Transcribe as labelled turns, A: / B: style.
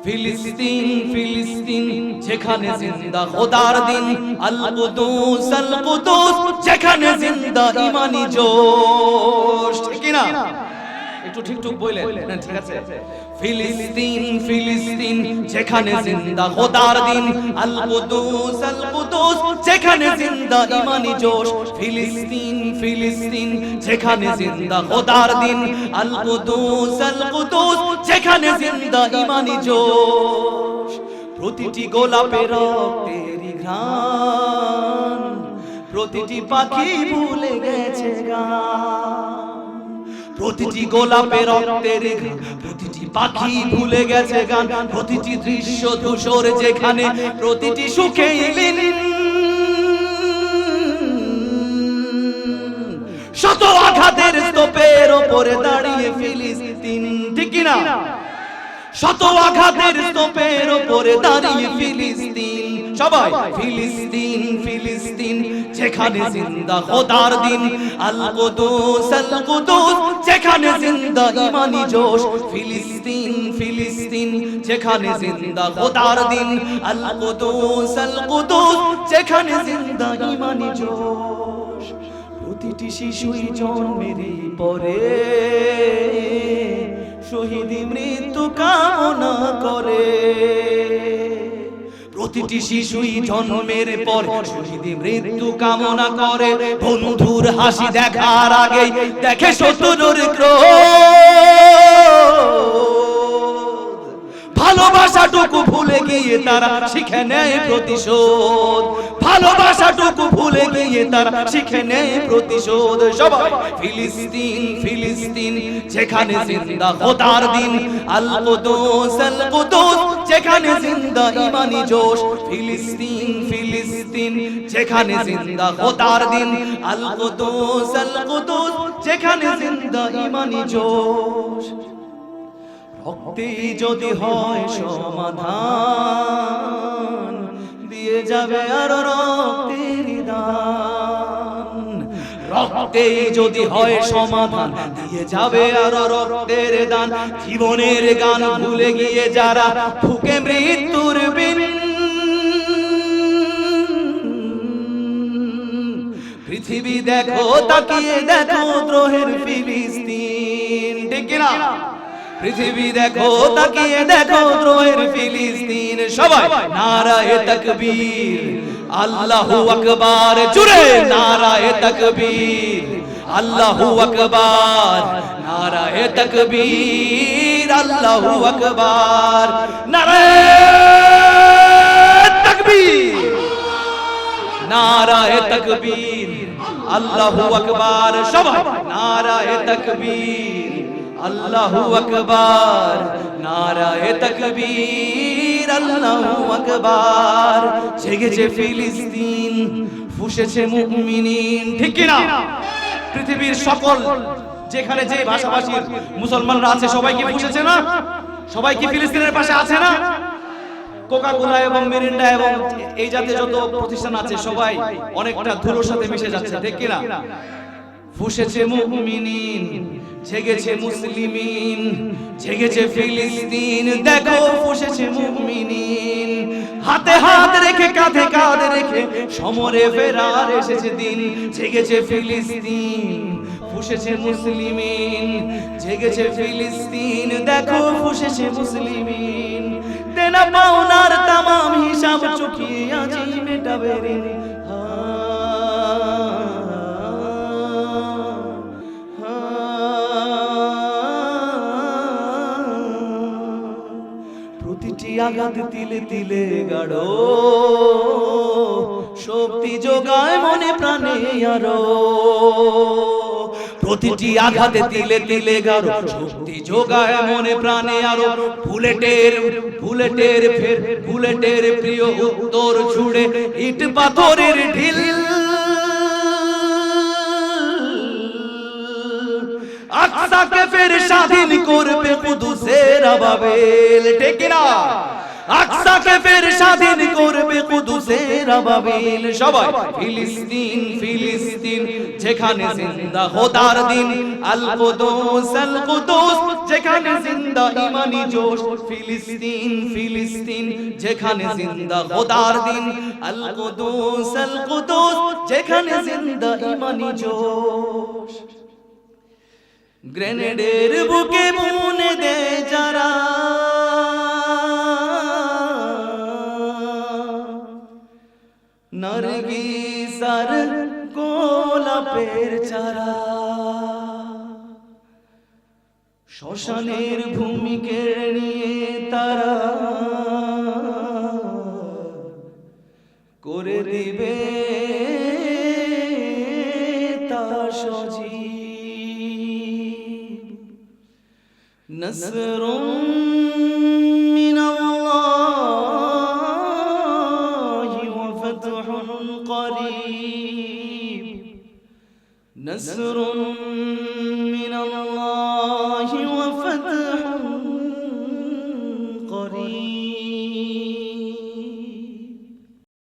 A: ফিলিস্তিন ফিলিস্তিন যেখানে জিন্দা খোদার দিন, আল কুদুস যেখানে জিন্দা ইমানি জোশ। ঠিক না? একটু ঠিক বলেন না? ঠিক আছে। ফিলিস্তিন ফিলিস্তিন যেখানে জিন্দা খোদার দিন, আল কুদুস যেখানে জিন্দা ইমানি জোশ। ফিলিস্তিন ফিলিস্তিন যেখানে জিন্দা খোদার দিন, আল কুদুস যেখানে জিন্দা ইমানি জোশ। প্রতিটি গোলাপের রক্তেরই ঘ্রাণ, প্রতিটি পাখি ভুলে গেছে গান। প্রতিটি গোলাপের রক্তের ঘ্রাণ, প্রতিটি পাখি ভুলে গেছে গান। প্রতিটি দৃশ্য ধূসর যেখানে, প্রতিটি সুখে এলেন শত আঘাতের স্তূপের উপরে দাঁড়িয়ে ফিলিস্তিন। ঠিক না? শত আঘাতের স্তূপের উপরে দাঁড়িয়ে ফিলিস্তিন। সবাই ফিলিস্তিন ফিলিস্তিন যেখানে জিন্দা খোদার দিন, আল কুদুস যেখানে জিন্দা ইমানি জোশ। ফিলিস্তিন ফিলিস্তিন যেখানে জিন্দা খোদার দিন, আল কুদুস যেখানে জিন্দা ইমানি জোশ। প্রতিটি শিশুই জন্মের পরে শহীদি মৃত্যু কামনা করে। প্রতিটি শিশুই জন্মের পর শহীদি মৃত্যু কামনা করে। বন্ধুর হাসি দেখার আগে দেখে শত্রুর ক্রোধ। ভালোবাসাটুকু ভুলে গিয়ে তারা শিখে নেয় প্রতিশোধ। ভালোবাসাটুকু ভুলে গিয়ে তারা শিখে নেয় প্রতিশোধ। সবাই ফিলিস্তিন ফিলিস্তিন যেখানে জিন্দা খোদার দিন, আল কুদুস যেখানে জিন্দা ইমানি জোশ। ফিলিস্তিন ফিলিস্তিন যেখানে জিন্দা খোদার দিন, আল কুদুস যেখানে জিন্দা ইমানি জোশ। রক্তে যদি হয় সমাধান, দিয়ে যাবে আরো রক্তের দান। রক্তে যদি হয় সমাধান, দিয়ে যাবে আরো রক্তের দান। জীবনের গান ভুলে গিয়ে যারা ফুকে মৃত্যুর বিন, পৃথিবী দেখো তাকিয়ে দেখো দ্রোহের ফিলিস্তিন। ঠিক না? পৃথিবী দেখো তাকিয়ে দেখো দ্রোহের ফিলিস্তিন। সবাই নারায়ে তাকবীর, আল্লাহু আকবার। জোরে নারায়ে তাকবীর, আল্লাহু আকবার। নারায়ে তাকবীর, আল্লাহু আকবার। নারায়ে তাকবীর, নারায়ে তাকবীর, আল্লাহু আকবার। সবাই নারায়ে তাকবীর, আল্লাহু আকবার। নারায়ে তাকবীর, আল্লাহু আকবার। জেগেছে ফিলিস্তিন, ফুঁসেছে মুমিনিন। ঠিক কি না? পৃথিবীর সকল যেখানে যে ভাষাভাষীর মুসলমানরা আছে সবাই কি ফুঁসেছে না? সবাই কি ফিলিস্তিনের পাশে আছে না? কোকা-কোলা এবং মিরিন্ডা এবং এই জাতীয় যত প্রতিষ্ঠান আছে সবাই অনেকটা ধুলোর সাথে মিশে যাচ্ছে। ঠিক কি না? ফুঁসেছে মুমিনিন, জেগেছে মুসলিমিন, জেগেছে ফিলিস্তিন। দেখো ফুঁসেছে মুমিনিন, হাতে হাত রেখে কাঁধে কাঁধ রেখে সমরে ফেরার এসেছে দিন। জেগেছে ফিলিস্তিন, ফুঁসেছে মুসলিমিন, জেগেছে ফিলিস্তিন। দেখো ফুঁসেছে মুসলিমিন। দেনা পাওনার তামাম হিসাব চুকিয়ে আজি মেটাবে ঋণ। প্রতিটি আঘাত তিলে তিলে গাঢ় শক্তি যোগায় মনে প্রাণে আরো। প্রতিটি আঘাতে তিলে তিলে গাঢ় শক্তি যোগায় মনে প্রাণে আরো। বুলেটের ফের বুলেটের প্রিয় উত্তর ছুড়ে ইট পাথরের ঢিল। আকসাকে ফের স্বাধীন করবে কুদুসের আবাবেল। ঠিক না? আকসাকে ফের স্বাধীন করবে কুদুসের আবাবিল। সবাই ফিলিস্তিন ফিলিস্তিন যেখানে জিন্দা খোদার দিন, আল কুদুস যেখানে জিন্দা ইমানি জোশ। ফিলিস্তিন ফিলিস্তিন যেখানে জিন্দা খোদার দিন, আল কুদুস যেখানে জিন্দা ইমানি জোশ। গ্রেনেডের বুকে বুনে দেয় যারা, নারগিস আর গোলাপের চারা, শ্মশানের ভূমি কেড়ে নিয়ে তারা করে দিবে তা সজীব। নসরুম মিনাল্লাহি ওয়া ফাতহুন করিব, নসরুম মিনাল্লাহি ওয়া ফাতহুন করিব।